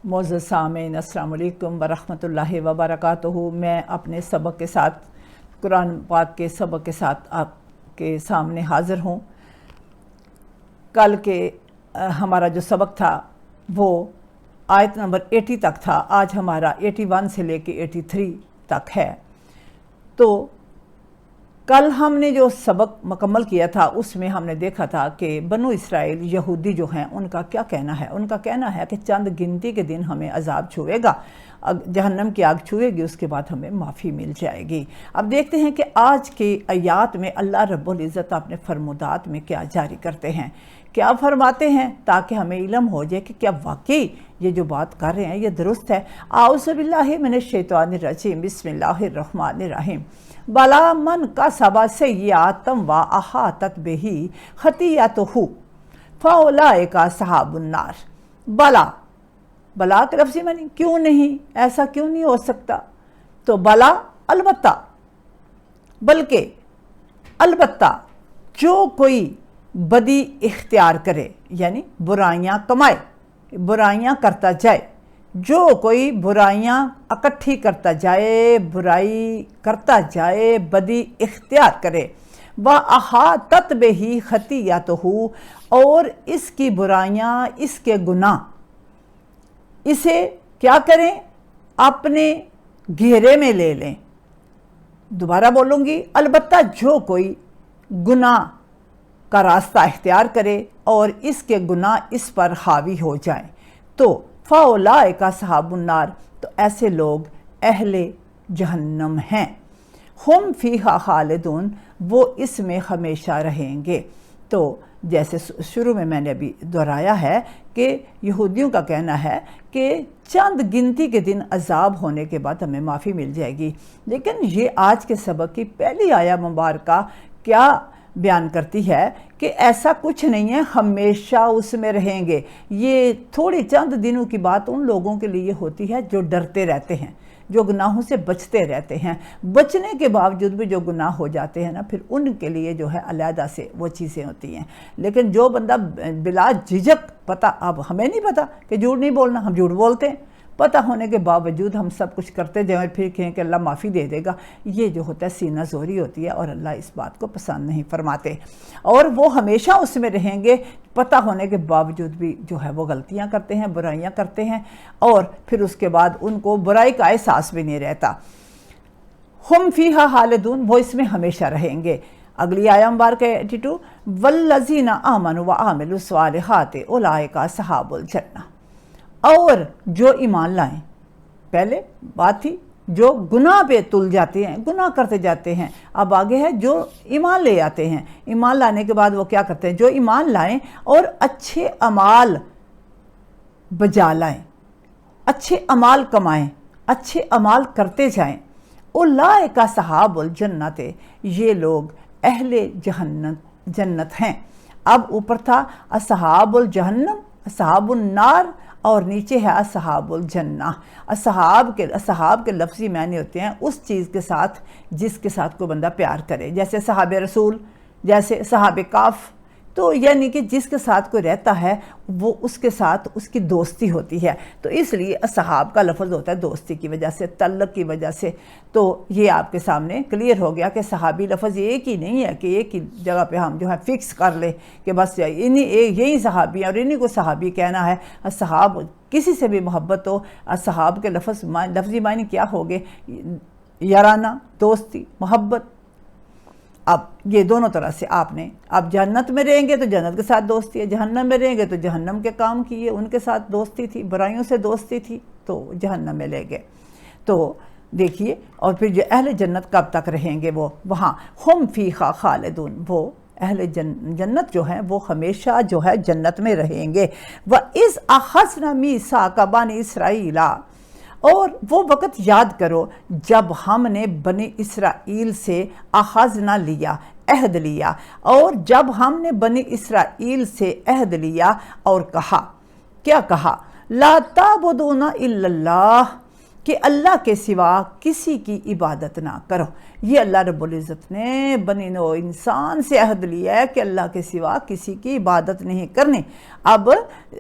معزز سامعین السلام علیکم ورحمۃ اللہ وبرکاتہ۔ میں اپنے سبق کے ساتھ قرآن پاک کے سبق کے ساتھ آپ کے سامنے حاضر ہوں۔ کل کے ہمارا جو سبق تھا وہ آیت نمبر 80 تک تھا، آج ہمارا 81 سے لے کے 83 تک ہے۔ تو کل ہم نے جو سبق مکمل کیا تھا اس میں ہم نے دیکھا تھا کہ بنو اسرائیل یہودی جو ہیں ان کا کیا کہنا ہے۔ ان کا کہنا ہے کہ چند گنتی کے دن ہمیں عذاب چھوئے گا، جہنم کی آگ چھوئے گی، اس کے بعد ہمیں معافی مل جائے گی۔ اب دیکھتے ہیں کہ آج کی آیات میں اللہ رب العزت اپنے فرمودات میں کیا جاری کرتے ہیں، کیا فرماتے ہیں، تاکہ ہمیں علم ہو جائے کہ کیا واقعی یہ جو بات کر رہے ہیں یہ درست ہے۔ اعوذ باللہ من الشیطان الرجیم، بسم اللہ الرحمن الرحیم۔ بلا من کسب سیئۃ واحاطت بہ خطیئتہ فاولئک اصحاب النار۔ بلا کے لفظی معنی کیوں نہیں، ایسا کیوں نہیں ہو سکتا؟ تو بلا البتہ، بلکہ البتہ جو کوئی بدی اختیار کرے، یعنی برائیاں کمائے، برائیاں کرتا جائے، جو کوئی برائیاں اکٹھی کرتا جائے، برائی کرتا جائے، بدی اختیار کرے، وَأَحَاطَتْ بِهِ خَطِیَّتُهُ، اور اس کی برائیاں، اس کے گناہ اسے کیا کریں، اپنے گھیرے میں لے لیں۔ دوبارہ بولوں گی، البتہ جو کوئی گناہ کا راستہ اختیار کرے اور اس کے گناہ اس پر حاوی ہو جائیں، تو فَأُولَئِکَ أَصْحَابُ النَّارِ، تو ایسے لوگ اہل جہنم ہیں۔ ہم فیہا خالدون، وہ اس میں ہمیشہ رہیں گے۔ تو جیسے شروع میں نے ابھی دہرایا ہے کہ یہودیوں کا کہنا ہے کہ چند گنتی کے دن عذاب ہونے کے بعد ہمیں معافی مل جائے گی، لیکن یہ آج کے سبق کی پہلی آیہ مبارکہ کیا بیان کرتی ہے کہ ایسا کچھ نہیں ہے، ہمیشہ اس میں رہیں گے۔ یہ تھوڑی چند دنوں کی بات ان لوگوں کے لیے ہوتی ہے جو ڈرتے رہتے ہیں، جو گناہوں سے بچتے رہتے ہیں۔ بچنے کے باوجود بھی جو گناہ ہو جاتے ہیں نا، پھر ان کے لیے جو ہے علیحدہ سے وہ چیزیں ہوتی ہیں۔ لیکن جو بندہ بلا جھجک، پتہ اب ہمیں نہیں پتہ کہ جھوٹ نہیں بولنا، ہم جھوٹ بولتے ہیں، پتہ ہونے کے باوجود ہم سب کچھ کرتے جائیں، پھر کہیں کہ اللہ معافی دے دے گا، یہ جو ہوتا ہے سینہ زوری ہوتی ہے، اور اللہ اس بات کو پسند نہیں فرماتے۔ اور وہ ہمیشہ اس میں رہیں گے، پتہ ہونے کے باوجود بھی جو ہے وہ غلطیاں کرتے ہیں، برائیاں کرتے ہیں، اور پھر اس کے بعد ان کو برائی کا احساس بھی نہیں رہتا۔ ہم فیہا خالدون، وہ اس میں ہمیشہ رہیں گے۔ اگلی آیہ مبارکہ 82، والذین آمنوا وعملوا الصالحات اولئک اصحاب الجنہ، اور جو ایمان لائیں، پہلے بات تھی جو گناہ پہ تل جاتے ہیں، گناہ کرتے جاتے ہیں، اب آگے ہے جو ایمان لے آتے ہیں۔ ایمان لانے کے بعد وہ کیا کرتے ہیں؟ جو ایمان لائیں اور اچھے اعمال بجا لائیں، اچھے اعمال کمائیں، اچھے اعمال کرتے جائیں، اولئک اصحاب الجنت، یہ لوگ اہل جنت ہیں۔ اب اوپر تھا اصحاب الجہنم، اصحاب النار، اور نیچے ہے اصحاب الجنہ۔ اصحاب کے لفظی معنی ہوتے ہیں اس چیز کے ساتھ جس کے ساتھ کوئی بندہ پیار کرے، جیسے صحابہ رسول، جیسے صحابہ کاف، تو یعنی کہ جس کے ساتھ کوئی رہتا ہے وہ اس کے ساتھ اس کی دوستی ہوتی ہے، تو اس لیے اصحاب کا لفظ ہوتا ہے دوستی کی وجہ سے، تعلق کی وجہ سے۔ تو یہ آپ کے سامنے کلیئر ہو گیا کہ صحابی لفظ ایک ہی نہیں ہے کہ ایک ہی جگہ پہ ہم جو ہے فکس کر لیں کہ بس یہی صحابی ہیں اور انہی کو صحابی کہنا ہے۔ اصحاب کسی سے بھی محبت ہو، اصحاب کے لفظی معنی کیا ہوگے؟ یارانہ، دوستی، محبت۔ اب یہ دونوں طرح سے آپ نے، اب جنت میں رہیں گے تو جنت کے ساتھ دوستی ہے، جہنم میں رہیں گے تو جہنم کے کام کیے، ان کے ساتھ دوستی تھی، برائیوں سے دوستی تھی تو جہنم میں لے گئے۔ تو دیکھیے، اور پھر جو اہل جنت کب تک رہیں گے؟ وہ وہاں ہم فیہا خالدون، وہ اہل جنت جو ہیں وہ ہمیشہ جو ہے جنت میں رہیں گے۔ وَإِذْ أَخَذْنَا مِيثَاقَ بَنِي إِسْرَائِيلَ، اور وہ وقت یاد کرو جب ہم نے بنی اسرائیل سے اخذنا لیا، عہد لیا، اور جب ہم نے بنی اسرائیل سے عہد لیا اور کہا، کیا کہا؟ لا تعبدون الا اللہ، کہ اللہ کے سوا کسی کی عبادت نہ کرو۔ یہ اللہ رب العزت نے بنی نوع انسان سے عہد لیا ہے کہ اللہ کے سوا کسی کی عبادت نہیں کرنی۔ اب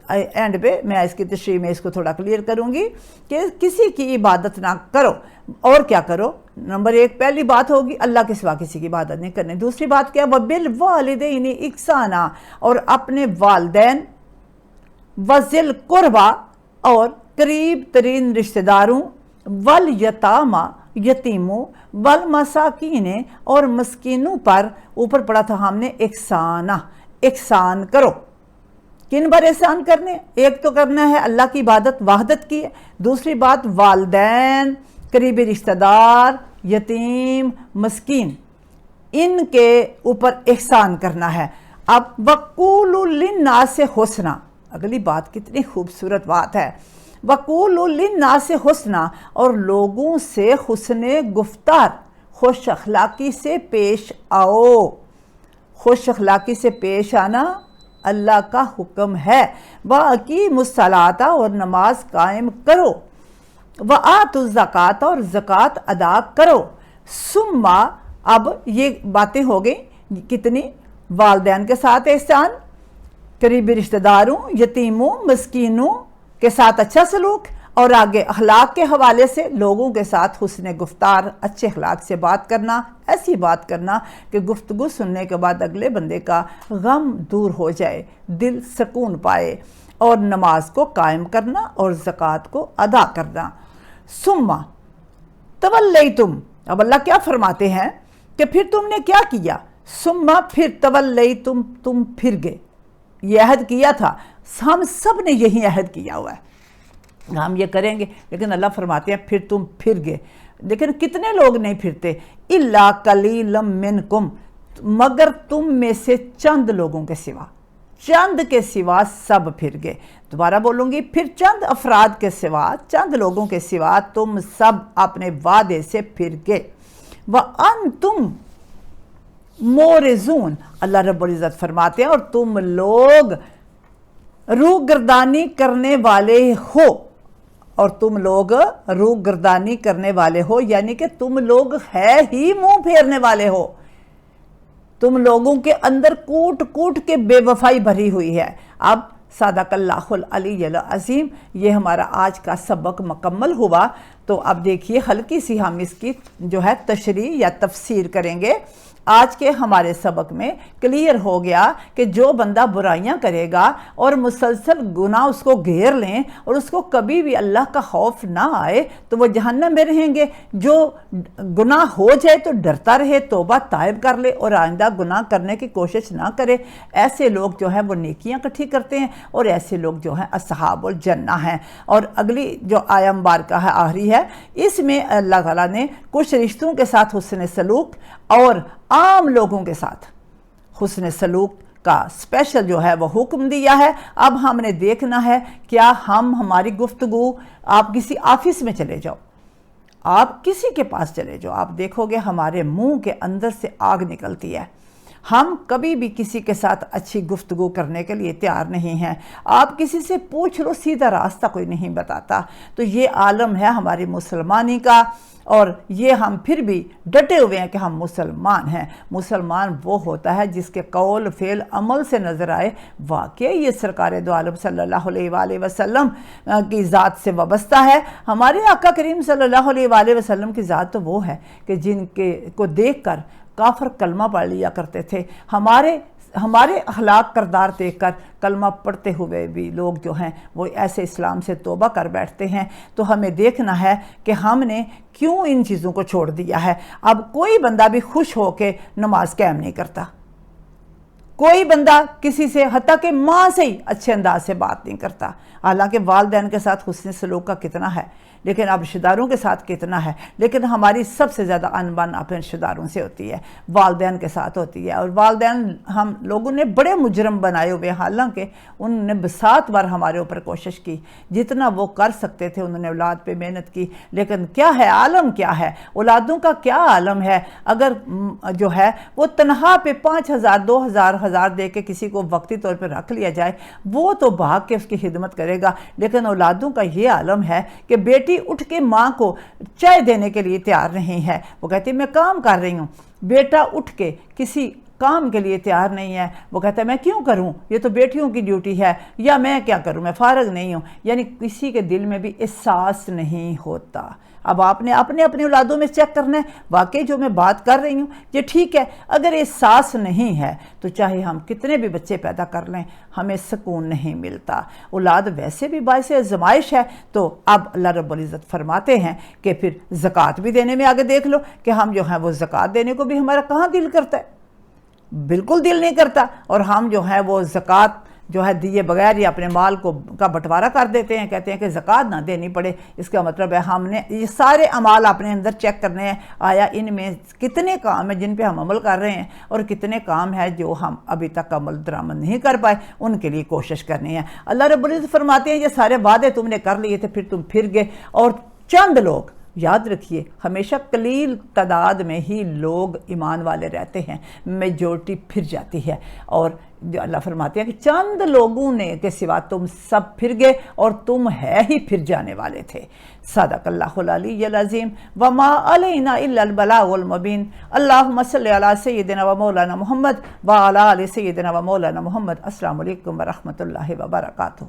اینڈ پہ میں اس کی تشریح میں اس کو تھوڑا کلیئر کروں گی کہ کسی کی عبادت نہ کرو اور کیا کرو۔ نمبر 1 پہلی بات ہوگی اللہ کے سوا کسی کی عبادت نہیں کرنی۔ دوسری بات کیا، وَبِالْوَالِدَيْنِ اِحْسَانًا، اور اپنے والدین وذل قربا اور قریب ترین رشتہ داروں، والیتاما یتیموں، والمساکین اور مسکینوں پر، اوپر پڑھا تھا ہم نے احسان کرو۔ کن پر احسان کرنے؟ ایک تو کرنا ہے اللہ کی عبادت وحدت کی ہے، دوسری بات والدین، قریبی رشتہ دار، یتیم، مسکین، ان کے اوپر احسان کرنا ہے۔ اب وَقُولُوا لِلنَّاسِ حُسْنًا، اگلی بات کتنی خوبصورت بات ہے، وَقُولُوا لِلنَّاسِ حُسْنًا، اور لوگوں سے حسن گفتار، خوش اخلاقی سے پیش آؤ۔ خوش اخلاقی سے پیش آنا اللہ کا حکم ہے۔ وَأَقِیمُوا الصَّلَاةَ، اور نماز قائم کرو۔ وَآتُوا الزَّکَاةَ، اور زکوٰۃ ادا کرو۔ ثم، اب یہ باتیں ہو گئیں کتنی، والدین کے ساتھ احسان، قریبی رشتہ داروں، یتیموں، مسکینوں کے ساتھ اچھا سلوک، اور آگے اخلاق کے حوالے سے لوگوں کے ساتھ حسن گفتار، اچھے اخلاق سے بات کرنا، ایسی بات کرنا کہ گفتگو سننے کے بعد اگلے بندے کا غم دور ہو جائے، دل سکون پائے، اور نماز کو قائم کرنا اور زکوٰۃ کو ادا کرنا۔ ثم تولیتم، اب اللہ کیا فرماتے ہیں کہ پھر تم نے کیا کیا، ثم پھر تولیتم، تم پھر گئے۔ یہ عہد کیا تھا، ہم سب نے یہی عہد کیا ہوا ہے، ہم یہ کریں گے، لیکن اللہ فرماتے ہیں پھر تم پھر گئے۔ لیکن کتنے لوگ نہیں پھرتے، الا قلیلا منکم، مگر تم میں سے چند لوگوں کے سوا، چند کے سوا سب پھر گئے۔ دوبارہ بولوں گی، پھر چند افراد کے سوا، چند لوگوں کے سوا تم سب اپنے وعدے سے پھر گئے۔ وَأَنْتُمْ مورزون، اللہ رب العزت فرماتے ہیں اور تم لوگ روح گردانی کرنے والے ہو، اور تم لوگ روح گردانی کرنے والے ہو، یعنی کہ تم لوگ ہے ہی منہ پھیرنے والے ہو، تم لوگوں کے اندر کوٹ کوٹ کے بے وفائی بھری ہوئی ہے۔ اب صدق اللہ العلی العظیم، یہ ہمارا آج کا سبق مکمل ہوا۔ تو اب دیکھیے ہلکی سی ہم اس کی جو ہے تشریح یا تفسیر کریں گے۔ آج کے ہمارے سبق میں کلیئر ہو گیا کہ جو بندہ برائیاں کرے گا اور مسلسل گناہ اس کو گھیر لیں اور اس کو کبھی بھی اللہ کا خوف نہ آئے تو وہ جہنم میں رہیں گے۔ جو گناہ ہو جائے تو ڈرتا رہے، توبہ طائب کر لے اور آئندہ گناہ کرنے کی کوشش نہ کرے، ایسے لوگ جو ہیں وہ نیکیاں اکٹھی کرتے ہیں، اور ایسے لوگ جو ہیں اصحاب الجنہ ہیں۔ اور اگلی جو آیہ مبارکہ ہے آخری ہے، اس میں اللہ تعالیٰ نے کچھ رشتوں کے ساتھ حسن سلوک اور عام لوگوں کے ساتھ حسن سلوک کا اسپیشل جو ہے وہ حکم دیا ہے۔ اب ہم نے دیکھنا ہے کیا ہماری گفتگو، آپ کسی آفس میں چلے جاؤ، آپ کسی کے پاس چلے جاؤ، آپ دیکھو گے ہمارے منہ کے اندر سے آگ نکلتی ہے۔ ہم کبھی بھی کسی کے ساتھ اچھی گفتگو کرنے کے لیے تیار نہیں ہیں۔ آپ کسی سے پوچھ لو، سیدھا راستہ کوئی نہیں بتاتا۔ تو یہ عالم ہے ہماری مسلمانی کا، اور یہ ہم پھر بھی ڈٹے ہوئے ہیں کہ ہم مسلمان ہیں۔ مسلمان وہ ہوتا ہے جس کے قول فعل عمل سے نظر آئے واقعی یہ سرکار دو عالم صلی اللہ علیہ وآلہ وسلم کی ذات سے وابستہ ہے۔ ہمارے آقا کریم صلی اللہ علیہ وآلہ وسلم کی ذات تو وہ ہے کہ جن کو دیکھ کر کافر کلمہ پڑھ لیا کرتے تھے۔ ہمارے اخلاق کردار دیکھ کر کلمہ پڑھتے ہوئے بھی لوگ جو ہیں وہ ایسے اسلام سے توبہ کر بیٹھتے ہیں۔ تو ہمیں دیکھنا ہے کہ ہم نے کیوں ان چیزوں کو چھوڑ دیا ہے۔ اب کوئی بندہ بھی خوش ہو کے نماز قائم نہیں کرتا، کوئی بندہ کسی سے حتیٰ کہ ماں سے ہی اچھے انداز سے بات نہیں کرتا، حالانکہ والدین کے ساتھ حسن سلوک کا کتنا ہے، لیکن اب رشتہ داروں کے ساتھ کتنا ہے۔ لیکن ہماری سب سے زیادہ انبن اپنے رشتہ داروں سے ہوتی ہے، والدین کے ساتھ ہوتی ہے، اور والدین ہم لوگوں نے بڑے مجرم بنائے ہوئے، حالانکہ انہوں نے بسات بار ہمارے اوپر کوشش کی، جتنا وہ کر سکتے تھے انہوں نے اولاد پہ محنت کی، لیکن کیا ہے عالم، کیا ہے اولادوں کا کیا عالم ہے۔ اگر جو ہے وہ تنہا پہ 5,000 2,000 10,000 دے کے کسی کو وقتی طور پر رکھ لیا جائے، وہ تو بھاگ کے اس کی خدمت کرے گا، لیکن اولادوں کا یہ عالم ہے کہ بیٹی اٹھ کے ماں کو چائے دینے کے لیے تیار نہیں ہے، وہ کہتی ہے میں کام کر رہی ہوں۔ بیٹا اٹھ کے کسی کام کے لیے تیار نہیں ہے، وہ کہتا ہے میں کیوں کروں، یہ تو بیٹیوں کی ڈیوٹی ہے، یا میں کیا کروں، میں فارغ نہیں ہوں۔ یعنی کسی کے دل میں بھی احساس نہیں ہوتا۔ اب آپ نے اپنے اولادوں میں چیک کرنا ہے، واقعی جو میں بات کر رہی ہوں یہ ٹھیک ہے۔ اگر احساس نہیں ہے تو چاہے ہم کتنے بھی بچے پیدا کر لیں، ہمیں سکون نہیں ملتا۔ اولاد ویسے بھی باعث آزمائش ہے، تو اب اللہ رب العزت فرماتے ہیں کہ پھر زکوٰۃ بھی دینے میں آگے دیکھ لو کہ ہم جو ہیں وہ زکوٰۃ دینے کو بھی ہمارا کہاں دل کرتا ہے، بالکل دل نہیں کرتا، اور ہم جو ہیں وہ زکوٰۃ جو ہے دیے بغیر ہی اپنے مال کا بٹوارہ کر دیتے ہیں، کہتے ہیں کہ زکوٰۃ نہ دینی پڑے۔ اس کا مطلب ہے ہم نے یہ سارے اعمال اپنے اندر چیک کرنے ہیں، آیا ان میں کتنے کام ہیں جن پہ ہم عمل کر رہے ہیں، اور کتنے کام ہیں جو ہم ابھی تک عمل درآمد نہیں کر پائے، ان کے لیے کوشش کرنی ہے۔ اللہ رب العزت فرماتے ہیں یہ سارے وعدے تم نے کر لیے تھے، پھر تم پھر گئے، اور چند لوگ، یاد رکھیے ہمیشہ قلیل تعداد میں ہی لوگ ایمان والے رہتے ہیں، میجورٹی پھر جاتی ہے، اور جو اللہ فرماتے ہیں کہ چند لوگوں نے کے سوا تم سب پھر گئے، اور تم ہے ہی پھر جانے والے تھے۔ صدق اللہ العلی العظیم وما علینا الا البلاغ المبین۔ اللہم صلی علی سیدنا و مولانا محمد وعلی آل سیدنا و مولانا محمد۔ السلام علیکم ورحمۃ اللہ وبرکاتہ۔